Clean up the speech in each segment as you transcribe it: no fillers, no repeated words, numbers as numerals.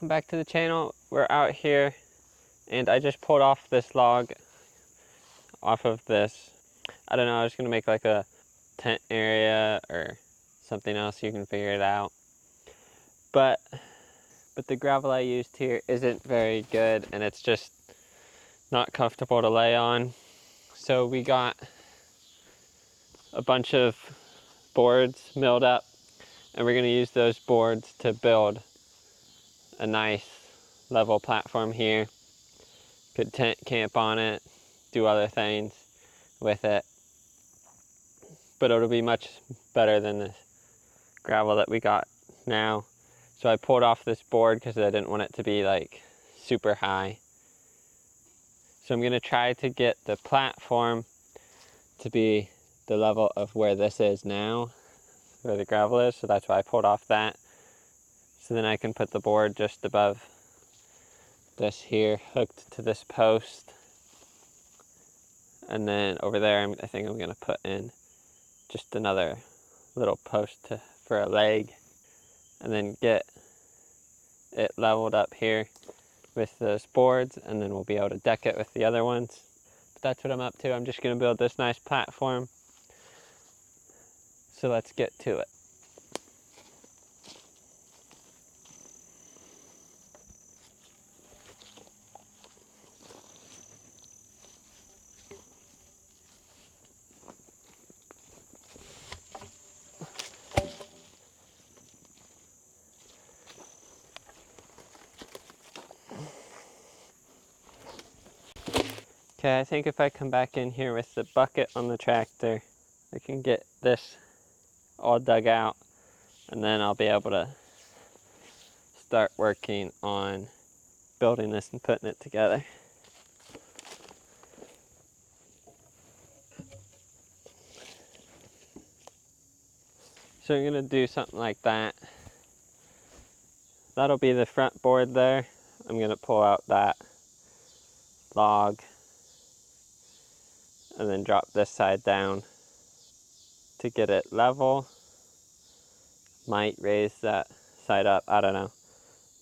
welcome back to the channel. We're out here and I just pulled off this log off of this. I don't know, I was gonna make like a tent area or something else. You can figure it out. But the gravel I used here isn't very good and it's just not comfortable to lay on. So we got a bunch of boards milled up and we're gonna use those boards to build a nice level platform here. Could tent camp on it, do other things with it, but it'll be much better than the gravel that we got now. So I pulled off this board because I didn't want it to be like super high. So I'm gonna try to get the platform to be the level of where this is now, where the gravel is. So that's why I pulled off that. So then I can put the board just above this here, hooked to this post. And then over there, I think I'm gonna put in just another little post for a leg, and then get it leveled up here with those boards, and then we'll be able to deck it with the other ones. But that's what I'm up to. I'm just gonna build this nice platform. So let's get to it. Okay, I think if I come back in here with the bucket on the tractor, I can get this all dug out, and then I'll be able to start working on building this and putting it together. So I'm gonna do something like that. That'll be the front board there. I'm gonna pull out that log and then drop this side down to get it level. Might raise that side up, I don't know.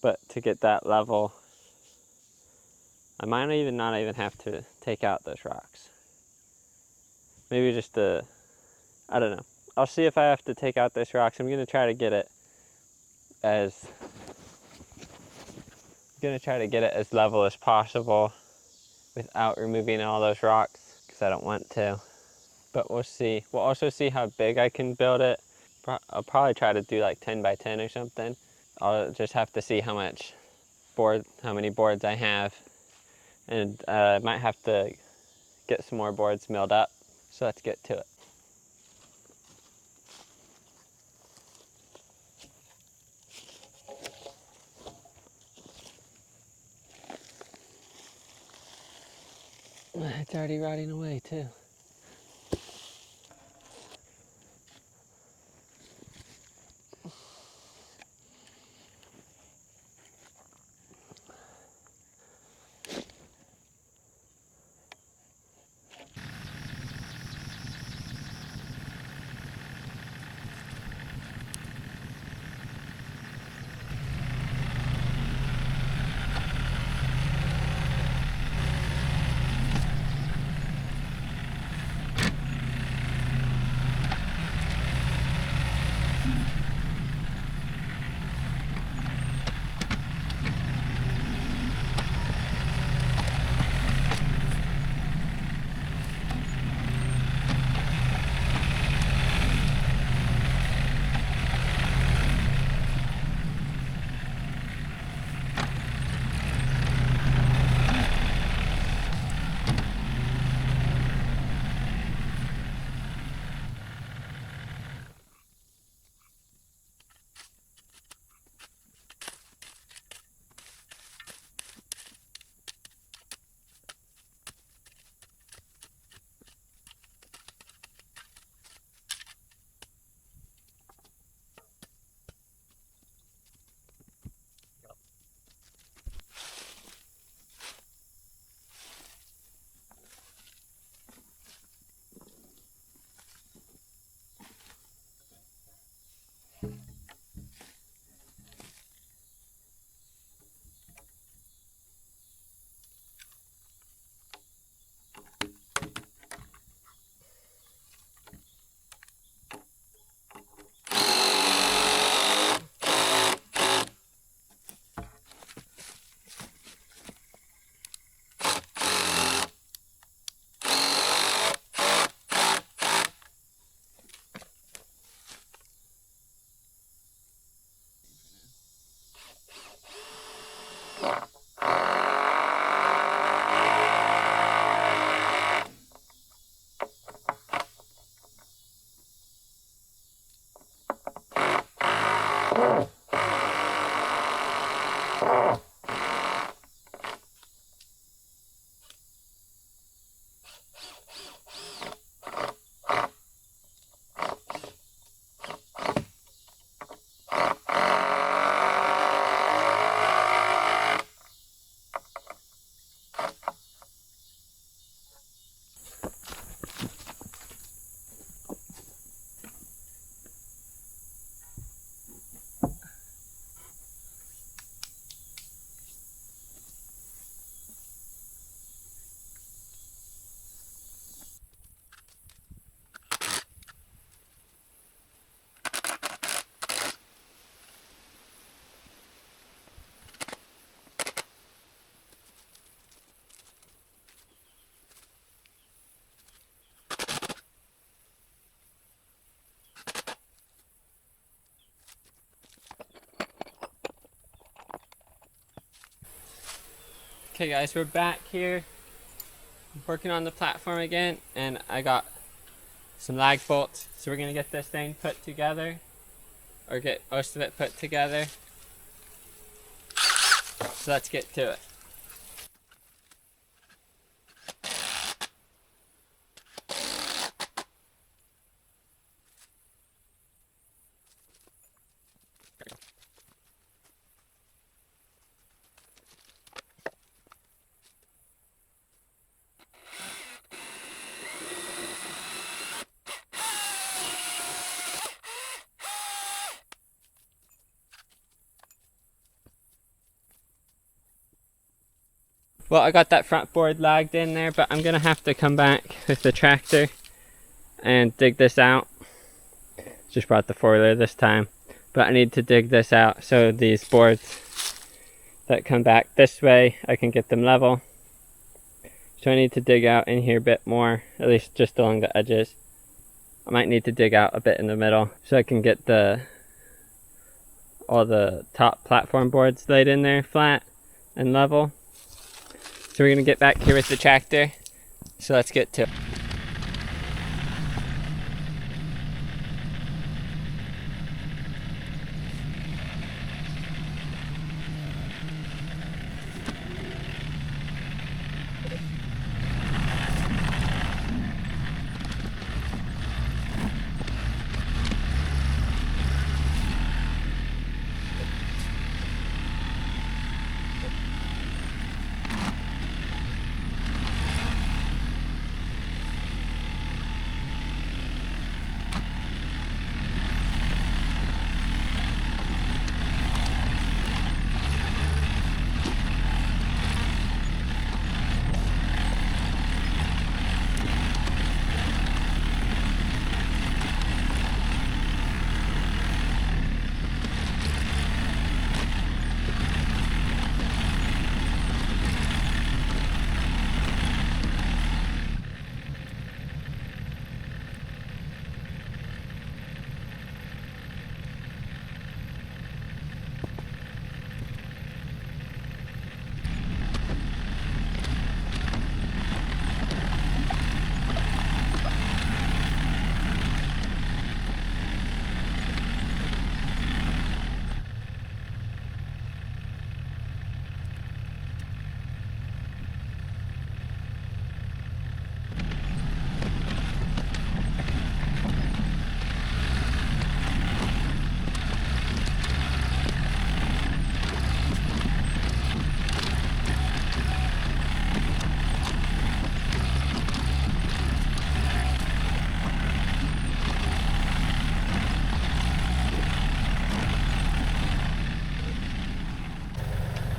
But to get that level, I might not even have to take out those rocks. Maybe just I don't know. I'll see if I have to take out those rocks. I'm gonna try to get it as level as possible without removing all those rocks, because I don't want to. But we'll see. We'll also see how big I can build it. I'll probably try to do like 10 by 10 or something. I'll just have to see how many boards I have. And I might have to get some more boards milled up. So let's get to it. It's already rotting away too. Okay guys, we're back here working on the platform again, and I got some lag bolts, so we're gonna get this thing put together, or get most of it put together. So let's get to it. Well, I got that front board lagged in there, but I'm gonna have to come back with the tractor and dig this out. Just brought the 4-wheeler this time, but I need to dig this out so these boards that come back this way, I can get them level. So I need to dig out in here a bit more, at least just along the edges. I might need to dig out a bit in the middle so I can get all the top platform boards laid in there flat and level. So we're gonna get back here with the tractor. So let's get to it.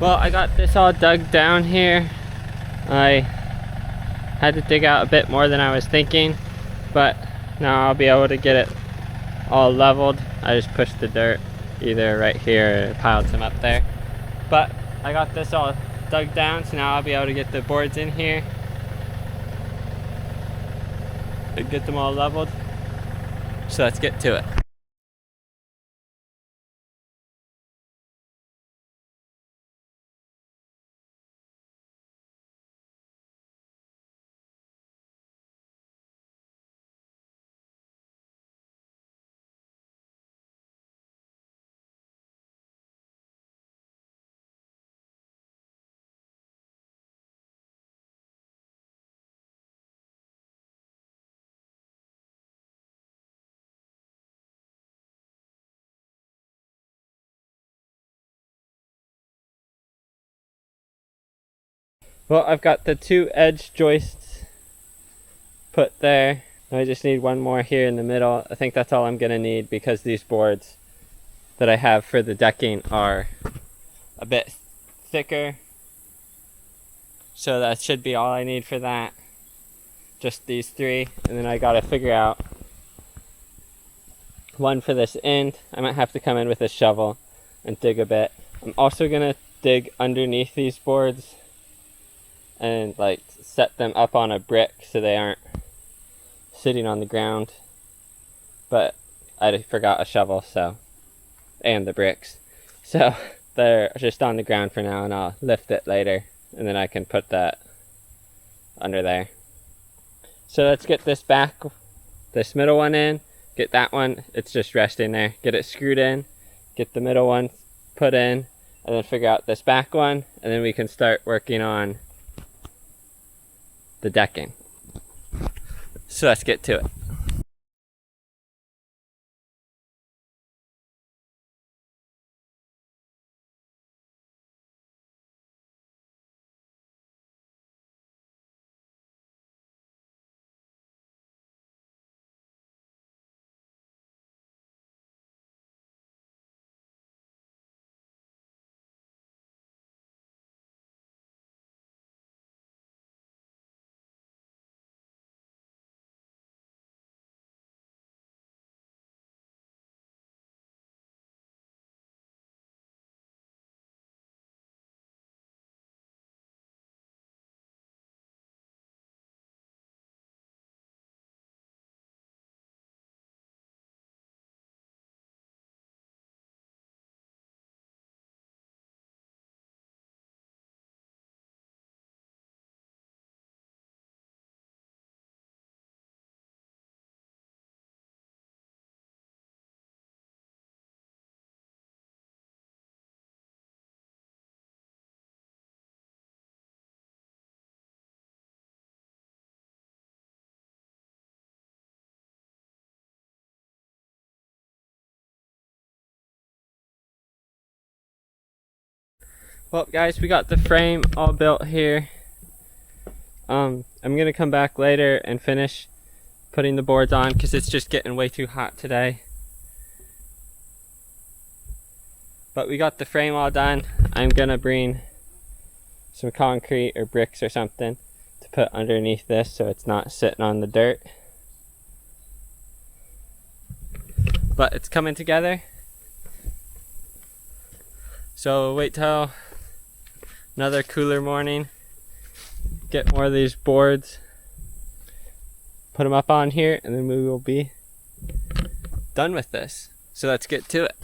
Well, I got this all dug down here. I had to dig out a bit more than I was thinking, but now I'll be able to get it all leveled. I just pushed the dirt either right here or piled some up there. But I got this all dug down, so now I'll be able to get the boards in here and get them all leveled. So let's get to it. Well, I've got the 2 edge joists put there. I just need one more here in the middle. I think that's all I'm gonna need because these boards that I have for the decking are a bit thicker. So that should be all I need for that. Just these 3, and then I gotta figure out one for this end. I might have to come in with a shovel and dig a bit. I'm also gonna dig underneath these boards and like set them up on a brick so they aren't sitting on the ground. But I forgot a shovel, so, and the bricks. So they're just on the ground for now, and I'll lift it later and then I can put that under there. So let's get this middle one in, get that one, it's just resting there, get it screwed in, get the middle one put in, and then figure out this back one, and then we can start working on the decking. So let's get to it. Well guys, we got the frame all built here. I'm gonna come back later and finish putting the boards on because it's just getting way too hot today. But we got the frame all done. I'm gonna bring some concrete or bricks or something to put underneath this so it's not sitting on the dirt. But it's coming together. So wait till another cooler morning, get more of these boards, put them up on here, and then we will be done with this. So let's get to it.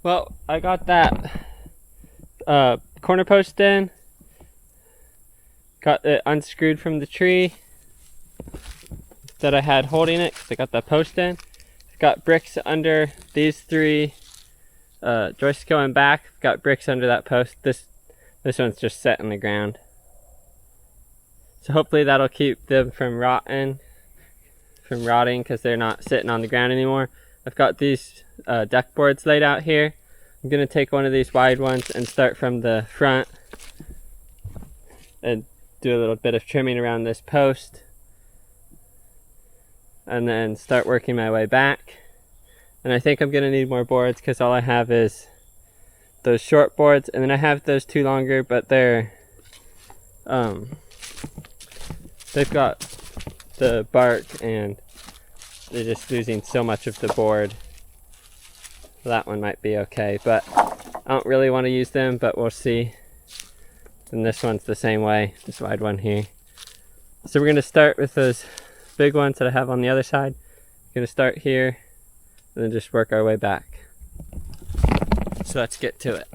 Well, I got that corner post in, got it unscrewed from the tree that I had holding it because I got that post in. Got bricks under these three joists going back, got bricks under that post. This one's just set in the ground. So hopefully that'll keep them from rotting because they're not sitting on the ground anymore. I've got these deck boards laid out here. I'm gonna take one of these wide ones and start from the front and do a little bit of trimming around this post, and then start working my way back. And I think I'm gonna need more boards because all I have is those short boards, and then I have those two longer, but they're they've got the bark and they're just losing so much of the board. That one might be okay, but I don't really want to use them, but we'll see. And this one's the same way, this wide one here. So we're going to start with those big ones that I have on the other side. We're going to start here and then just work our way back. So let's get to it.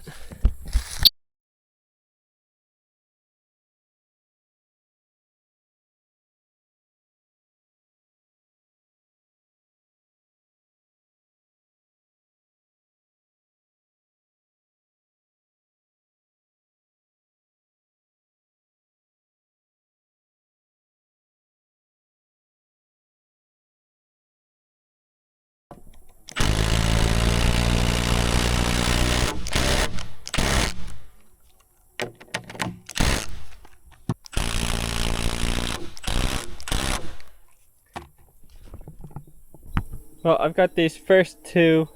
Well, I've got these first two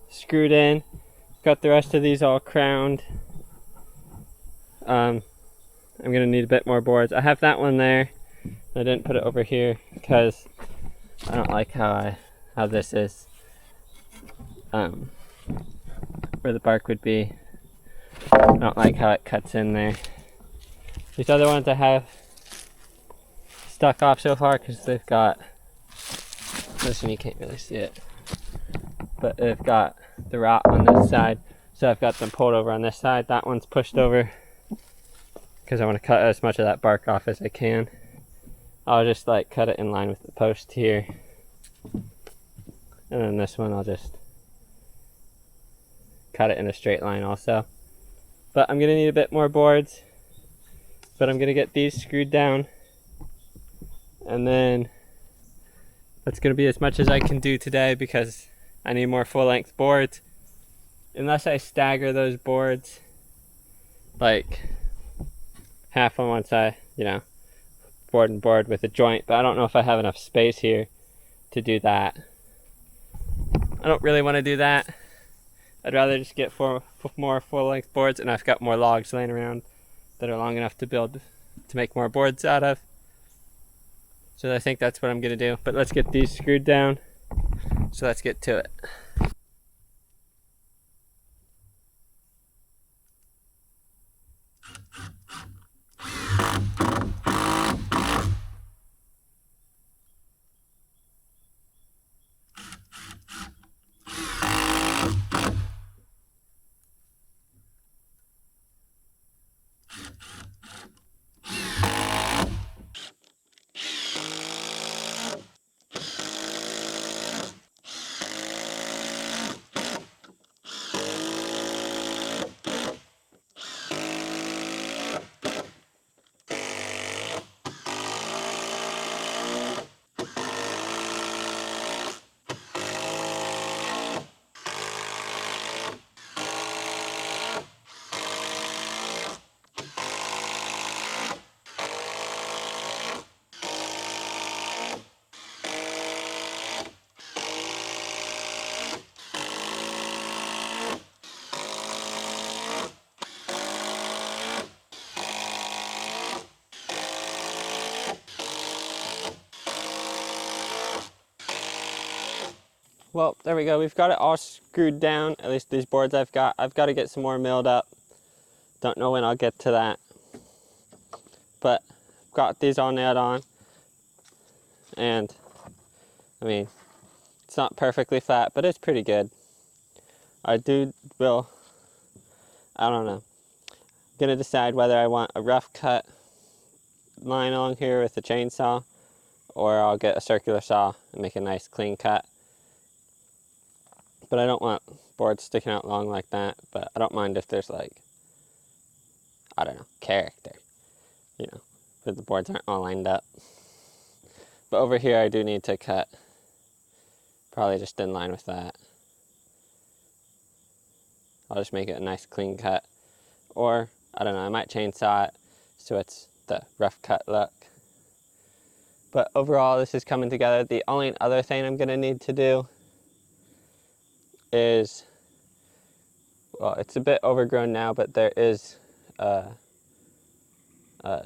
screwed in. Got the rest of these all crowned. I'm gonna need a bit more boards. I have that one there. I didn't put it over here because I don't like how this is. Where the bark would be. I don't like how it cuts in there. These other ones I have stuck off so far because they've got, listen, you can't really see it, but they've got the rot on this side, so I've got them pulled over on this side. That one's pushed over because I want to cut as much of that bark off as I can. I'll just like cut it in line with the post here, and then this one I'll just cut it in a straight line also. But I'm gonna need a bit more boards, but I'm gonna get these screwed down, and then that's gonna be as much as I can do today because I need more full-length boards. Unless I stagger those boards, like half on one side, you know, board and board with a joint, but I don't know if I have enough space here to do that. I don't really want to do that. I'd rather just get more full-length boards, and I've got more logs laying around that are long enough to make more boards out of. So I think that's what I'm gonna do. But let's get these screwed down. So let's get to it. Well, there we go. We've got it all screwed down. At least these boards I've got. I've got to get some more milled up. Don't know when I'll get to that. But I've got these all nailed on. And, I mean, it's not perfectly flat, but it's pretty good. I don't know. I'm gonna decide whether I want a rough cut line along here with a chainsaw, or I'll get a circular saw and make a nice clean cut. But I don't want boards sticking out long like that, but I don't mind if there's like, I don't know, character, you know, but the boards aren't all lined up. But over here I do need to cut, probably just in line with that. I'll just make it a nice clean cut, or I don't know, I might chainsaw it so it's the rough cut look. But overall this is coming together. The only other thing I'm gonna need to do is, well, it's a bit overgrown now, but there is a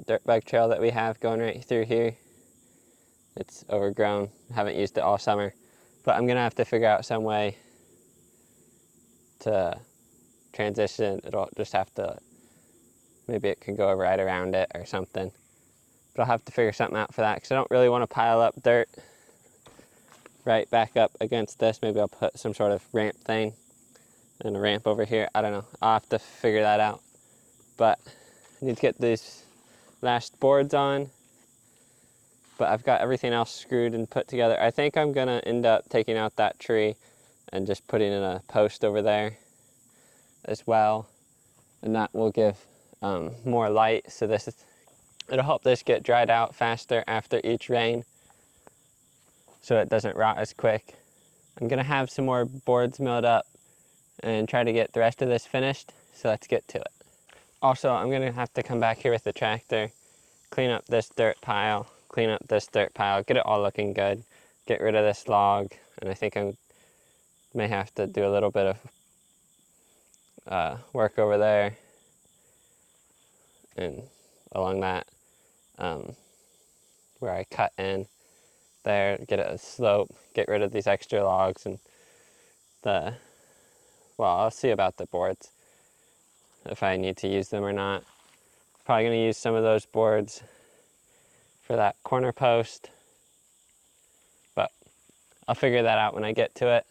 dirt bike trail that we have going right through here. It's overgrown, haven't used it all summer, but I'm gonna have to figure out some way to transition. It'll just have to, maybe it can go right around it or something. But I'll have to figure something out for that because I don't really want to pile up dirt right back up against this. Maybe I'll put some sort of ramp thing and a ramp over here. I don't know. I'll have to figure that out. But I need to get these last boards on. But I've got everything else screwed and put together. I think I'm gonna end up taking out that tree and just putting in a post over there as well. And that will give more light. So it'll help this get dried out faster after each rain, so it doesn't rot as quick. I'm gonna have some more boards milled up and try to get the rest of this finished, so let's get to it. Also, I'm gonna have to come back here with the tractor, clean up this dirt pile, clean up this dirt pile, get it all looking good, get rid of this log, and I think I may have to do a little bit of work over there and along that where I cut in there, get it a slope, get rid of these extra logs, and well, I'll see about the boards, if I need to use them or not. Probably gonna use some of those boards for that corner post, but I'll figure that out when I get to it.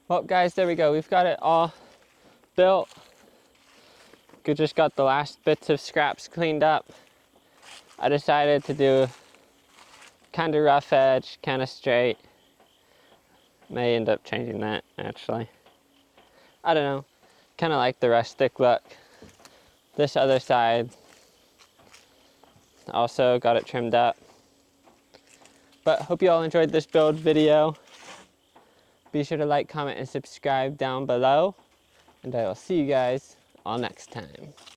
Well, guys, there we go. We've got it all built. We just got the last bits of scraps cleaned up. I decided to do kind of rough edge, kind of straight. May end up changing that, actually. I don't know. Kind of like the rustic look. This other side, also got it trimmed up. But hope you all enjoyed this build video. Be sure to like, comment, and subscribe down below. And I will see you guys all next time.